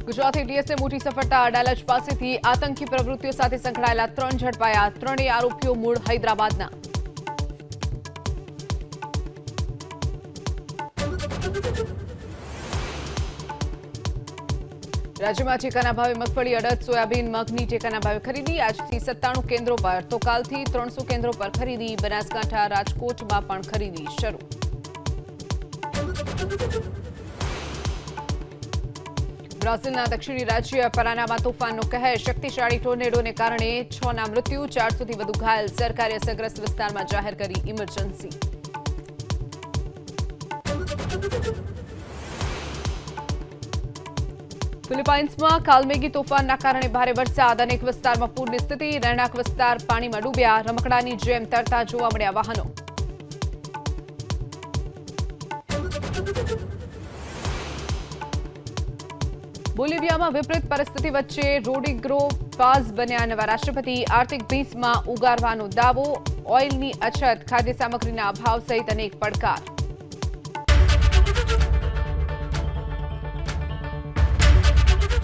ગુજરાત એટીએસને મોટી સફળતા અડાલજ પાસેથી આતંકી પ્રવૃત્તિઓ સાથે સંકળાયેલા 3 ઝડપાયા. ત્રણેય આરોપીઓ મૂળ હૈદરાબાદના. રાજ્યમાં ટેકાના ભાવે મગફળી, અડદ, સોયાબીન, મગની ટેકાના ભાવે ખરીદી. આજથી 97 કેન્દ્રો પર તો કાલથી 300 કેન્દ્રો પર ખરીદી. બનાસકાંઠા, રાજકોટમાં પણ ખરીદી શરૂ. બ્રાઝિલના દક્ષિણી રાજ્ય પરાનામાં તોફાનનો કહેર. શક્તિશાળી ટોર્નેડોને કારણે 6ના મૃત્યુ, 400થી વધુ ઘાયલ. સરકારે અસરગ્રસ્ત વિસ્તારમાં જાહેર કરી ઇમરજન્સી. ફિલિપાઇન્સમાં કાલમેઘી તોફાનના કારણે ભારે વરસાદ. અનેક વિસ્તારમાં પૂરની સ્થિતિ. રહેણાંક વિસ્તાર પાણીમાં ડૂબ્યા. રમકડાની જેમ તરતા જોવા મળ્યા વાહનો. બોલિવિયામાં વિપરીત પરિસ્થિતિ વચ્ચે રોડ્રિગો પાઝ બન્યા નવા રાષ્ટ્રપતિ. આર્થિક ભીંસમાં ઉગારવાનો દાવો. ઓઇલની અછત, ખાદ્ય સામગ્રીના અભાવ સહિત અનેક પડકાર.